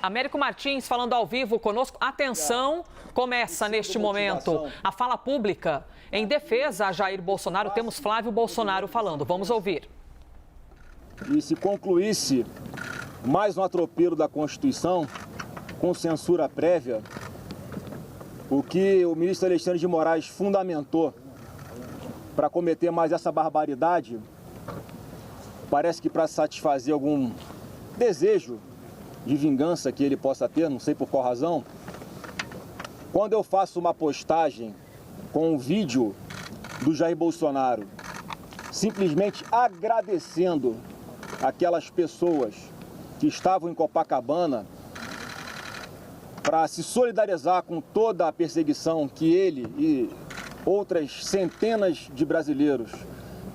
Américo Martins falando ao vivo conosco. Atenção, começa neste momento a fala pública em defesa a Jair Bolsonaro. Temos Flávio Bolsonaro falando. Vamos ouvir. E se concluísse mais um atropelo da Constituição com censura prévia, o que o ministro Alexandre de Moraes fundamentou para cometer mais essa barbaridade, parece que para satisfazer algum desejo de vingança que ele possa ter, não sei por qual razão, quando eu faço uma postagem com um vídeo do Jair Bolsonaro, simplesmente agradecendo aquelas pessoas que estavam em Copacabana para se solidarizar com toda a perseguição que ele e outras centenas de brasileiros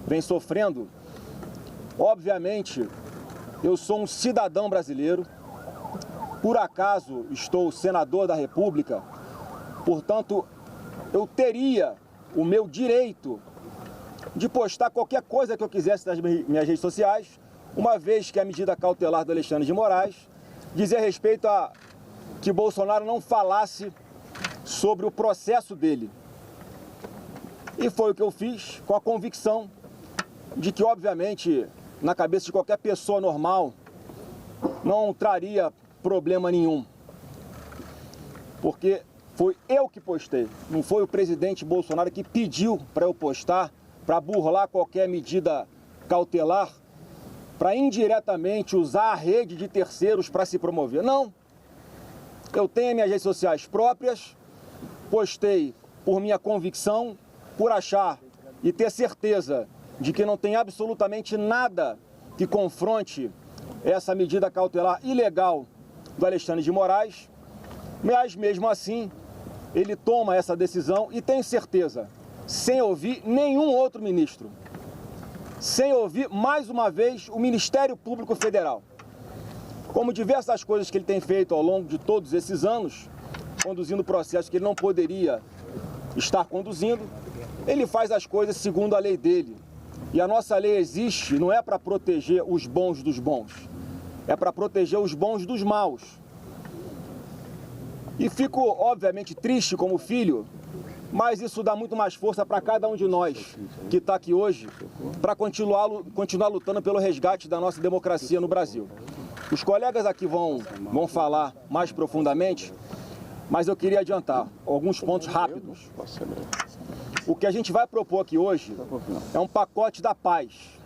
vêm sofrendo, obviamente, eu sou um cidadão brasileiro, por acaso estou senador da República, portanto, eu teria o meu direito de postar qualquer coisa que eu quisesse nas minhas redes sociais, uma vez que a medida cautelar do Alexandre de Moraes dizia respeito a que Bolsonaro não falasse sobre o processo dele. E foi o que eu fiz, com a convicção de que, obviamente, na cabeça de qualquer pessoa normal, não traria problema nenhum. Porque foi eu que postei, não foi o presidente Bolsonaro que pediu para eu postar, para burlar qualquer medida cautelar, para indiretamente usar a rede de terceiros para se promover. Não. Eu tenho minhas redes sociais próprias, postei por minha convicção, por achar e ter certeza de que não tem absolutamente nada que confronte essa medida cautelar ilegal do Alexandre de Moraes, mas mesmo assim ele toma essa decisão e tem certeza, sem ouvir nenhum outro ministro, sem ouvir mais uma vez o Ministério Público Federal. Como diversas coisas que ele tem feito ao longo de todos esses anos, conduzindo processos que ele não poderia estar conduzindo, ele faz as coisas segundo a lei dele. E a nossa lei existe, não é para proteger os bons dos bons, é para proteger os bons dos maus. E fico, obviamente, triste como filho, mas isso dá muito mais força para cada um de nós que está aqui hoje, para continuar lutando pelo resgate da nossa democracia no Brasil. Os colegas aqui vão falar mais profundamente, mas eu queria adiantar alguns pontos rápidos. O que a gente vai propor aqui hoje é um pacote da paz.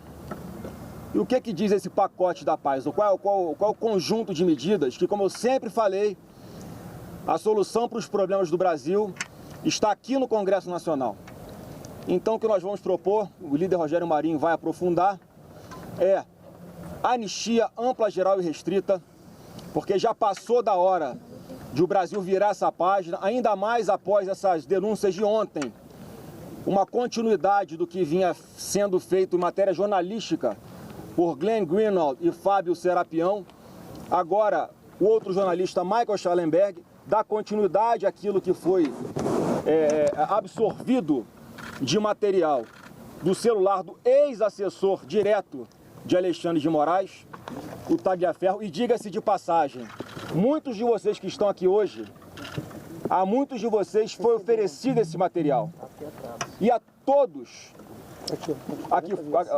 E o que diz esse pacote da paz? Qual é o conjunto de medidas que, como eu sempre falei, a solução para os problemas do Brasil está aqui no Congresso Nacional. Então, o que nós vamos propor, o líder Rogério Marinho vai aprofundar, é anistia ampla, geral e restrita, porque já passou da hora de o Brasil virar essa página, ainda mais após essas denúncias de ontem. Uma continuidade do que vinha sendo feito em matéria jornalística por Glenn Greenwald e Fábio Serapião. Agora, o outro jornalista, Michael Schallenberg, dá continuidade àquilo que foi absorvido de material do celular do ex-assessor direto de Alexandre de Moraes, o Tagliaferro. E diga-se de passagem, muitos de vocês que estão aqui hoje, a muitos de vocês foi oferecido esse material. E a todos,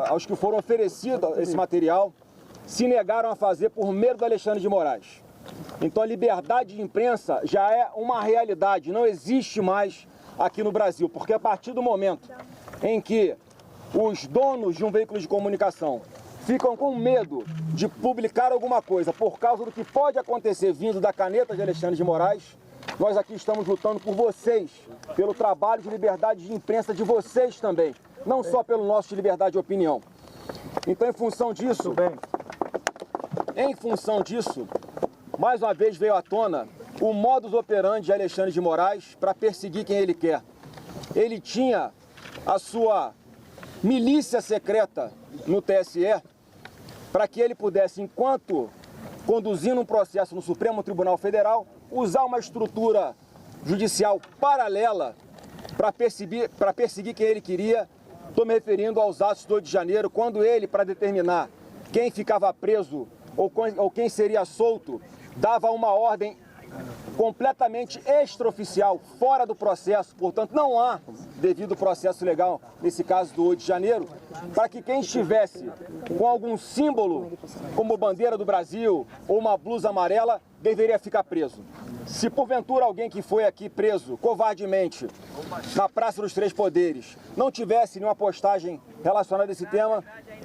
aos que foram oferecidos esse material, se negaram a fazer por medo do Alexandre de Moraes. Então a liberdade de imprensa já é uma realidade, não existe mais aqui no Brasil, porque a partir do momento em que os donos de um veículo de comunicação ficam com medo de publicar alguma coisa por causa do que pode acontecer vindo da caneta de Alexandre de Moraes, nós aqui estamos lutando por vocês, pelo trabalho de liberdade de imprensa de vocês também, não só pelo nosso de liberdade de opinião. Então, em função disso, mais uma vez veio à tona o modus operandi de Alexandre de Moraes para perseguir quem ele quer. Ele tinha a sua milícia secreta no TSE para que ele pudesse, enquanto conduzindo um processo no Supremo Tribunal Federal, usar uma estrutura judicial paralela para perseguir quem ele queria. Estou me referindo aos atos do 8 de janeiro, quando ele, para determinar quem ficava preso ou quem seria solto, dava uma ordem completamente extraoficial, fora do processo, portanto não há devido processo legal, nesse caso do 8 de janeiro, para que quem estivesse com algum símbolo, como bandeira do Brasil ou uma blusa amarela, deveria ficar preso. Se porventura alguém que foi aqui preso covardemente na Praça dos Três Poderes não tivesse nenhuma postagem relacionada a esse tema,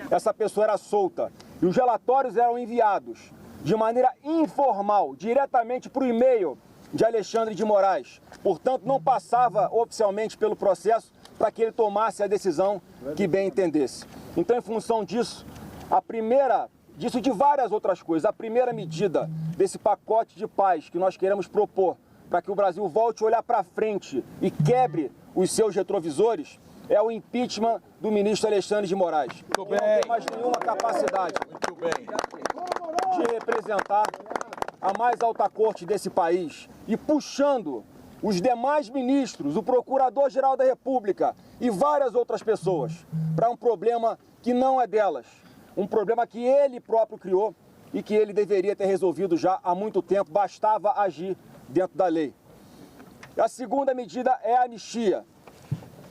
essa pessoa era solta. E os relatórios eram enviados de maneira informal, diretamente para o e-mail de Alexandre de Moraes. Portanto, não passava oficialmente pelo processo para que ele tomasse a decisão que bem entendesse. Então, em função disso, disso de várias outras coisas, a primeira medida desse pacote de paz que nós queremos propor para que o Brasil volte a olhar para frente e quebre os seus retrovisores, é o impeachment do ministro Alexandre de Moraes. Não tem mais nenhuma capacidade de representar a mais alta corte desse país e puxando os demais ministros, o Procurador-Geral da República e várias outras pessoas para um problema que não é delas, um problema que ele próprio criou e que ele deveria ter resolvido já há muito tempo, bastava agir dentro da lei. A segunda medida é a anistia.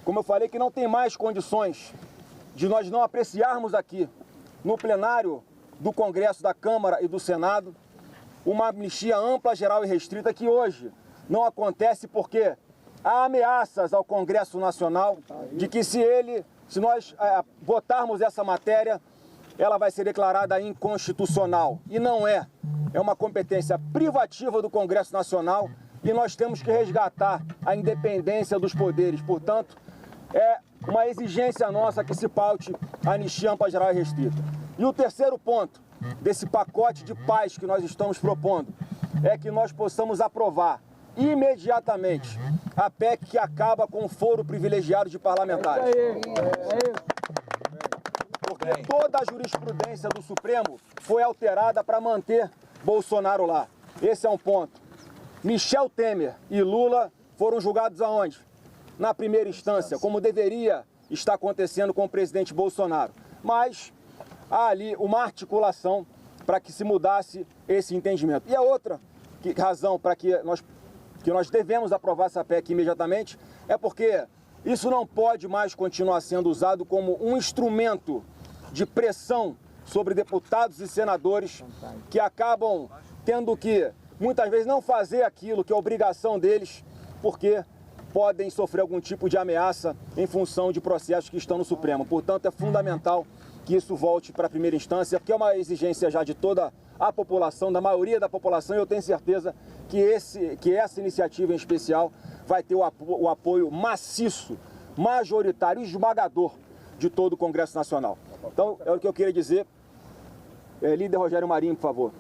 Como eu falei, que não tem mais condições de nós não apreciarmos aqui, no plenário do Congresso, da Câmara e do Senado, uma anistia ampla, geral e restrita que hoje não acontece porque há ameaças ao Congresso Nacional de que se nós votarmos essa matéria, ela vai ser declarada inconstitucional. E não é. É uma competência privativa do Congresso Nacional e nós temos que resgatar a independência dos poderes. Portanto, é uma exigência nossa que se paute a anistia ampla, geral e restrita. E o terceiro ponto desse pacote de paz que nós estamos propondo é que nós possamos aprovar imediatamente a PEC que acaba com o foro privilegiado de parlamentares. Porque toda a jurisprudência do Supremo foi alterada para manter Bolsonaro lá. Esse é um ponto. Michel Temer e Lula foram julgados aonde? Na primeira instância, como deveria estar acontecendo com o presidente Bolsonaro. Mas há ali uma articulação para que se mudasse esse entendimento. E a outra razão para que nós devemos aprovar essa PEC imediatamente é porque isso não pode mais continuar sendo usado como um instrumento de pressão sobre deputados e senadores que acabam tendo que, muitas vezes, não fazer aquilo que é obrigação deles, porque podem sofrer algum tipo de ameaça em função de processos que estão no Supremo. Portanto, é fundamental que isso volte para a primeira instância, que é uma exigência já de toda a população, da maioria da população, e eu tenho certeza que essa iniciativa em especial vai ter o apoio maciço, majoritário, esmagador de todo o Congresso Nacional. Então, é o que eu queria dizer. Líder Rogério Marinho, por favor.